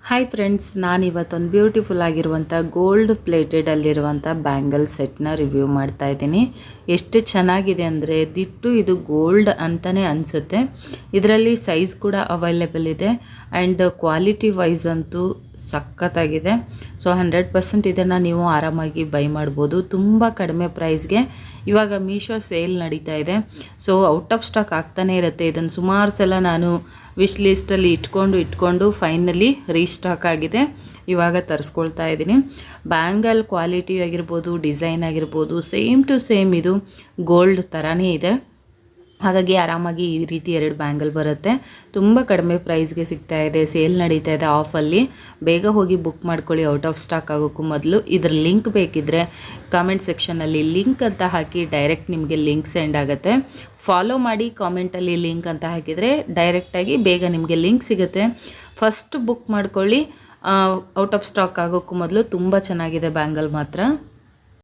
Hi friends, ನಾನಿವತ್ತೊಂದು beautiful ಆಗಿರುವಂಥ gold ಪ್ಲೇಟೆಡಲ್ಲಿರುವಂಥ bangle ಸೆಟ್ನ review ಮಾಡ್ತಾ ಇದ್ದೀನಿ. ಎಷ್ಟು ಚೆನ್ನಾಗಿದೆ ಅಂದರೆ ದಿಟ್ಟು ಇದು ಗೋಲ್ಡ್ ಅಂತಲೇ ಅನಿಸುತ್ತೆ. ಇದರಲ್ಲಿ ಸೈಜ್ ಕೂಡ ಅವೈಲೇಬಲ್ ಇದೆ ಆ್ಯಂಡ್ ಕ್ವಾಲಿಟಿ ವೈಸ್ ಅಂತೂ ಸಖತ್ತಾಗಿದೆ. ಸೊ 100% ಇದನ್ನು ನೀವು ಆರಾಮಾಗಿ ಬೈ ಮಾಡ್ಬೋದು ತುಂಬ ಕಡಿಮೆ ಪ್ರೈಸ್ಗೆ. ಇವಾಗ ಮೀಶೋ ಸೇಲ್ ನಡೀತಾ ಇದೆ. ಸೊ ಔಟ್ ಆಫ್ ಸ್ಟಾಕ್ ಆಗ್ತಾನೇ ಇರುತ್ತೆ. ಇದನ್ನು ಸುಮಾರು ಸಲ ನಾನು ವಿಶ್ ಲಿಸ್ಟಲ್ಲಿ ಇಟ್ಕೊಂಡು ಫೈನಲಿ ರೀಸ್ಟಾಕ್ ಆಗಿದೆ. ಇವಾಗ ತರಿಸ್ಕೊಳ್ತಾ ಇದ್ದೀನಿ. ಬ್ಯಾಂಗಲ್ ಕ್ವಾಲಿಟಿ ಆಗಿರ್ಬೋದು, ಡಿಸೈನ್ ಆಗಿರ್ಬೋದು, ಸೇಮ್ ಟು ಸೇಮ್ ಇದು ಗೋಲ್ಡ್ ಥರನೇ ಇದೆ. ಹಾಗಾಗಿ ಆರಾಮಾಗಿ ಈ ರೀತಿ 2 ಬ್ಯಾಂಗಲ್ ಬರುತ್ತೆ. ತುಂಬ ಕಡಿಮೆ ಪ್ರೈಸ್ಗೆ ಸಿಗ್ತಾ ಇದೆ. ಸೇಲ್ ನಡೀತಾ ಇದೆ ಆಫಲ್ಲಿ. ಬೇಗ ಹೋಗಿ ಬುಕ್ ಮಾಡ್ಕೊಳ್ಳಿ ಔಟ್ ಆಫ್ ಸ್ಟಾಕ್ ಆಗೋಕ್ಕೂ ಮೊದಲು. ಇದರ ಲಿಂಕ್ ಬೇಕಿದ್ದರೆ ಕಾಮೆಂಟ್ ಸೆಕ್ಷನಲ್ಲಿ ಲಿಂಕ್ ಅಂತ ಹಾಕಿ ಡೈರೆಕ್ಟ್ ನಿಮಗೆ ಲಿಂಕ್ ಸೆಂಡ್ ಆಗುತ್ತೆ. ಫಾಲೋ ಮಾಡಿ, ಕಾಮೆಂಟಲ್ಲಿ ಲಿಂಕ್ ಅಂತ ಹಾಕಿದರೆ ಡೈರೆಕ್ಟಾಗಿ ಬೇಗ ನಿಮಗೆ ಲಿಂಕ್ ಸಿಗುತ್ತೆ. ಫಸ್ಟ್ ಬುಕ್ ಮಾಡ್ಕೊಳ್ಳಿ ಔಟ್ ಆಫ್ ಸ್ಟಾಕ್ ಆಗೋಕ್ಕೂ ಮೊದಲು. ತುಂಬ ಚೆನ್ನಾಗಿದೆ ಬ್ಯಾಂಗಲ್ ಮಾತ್ರ.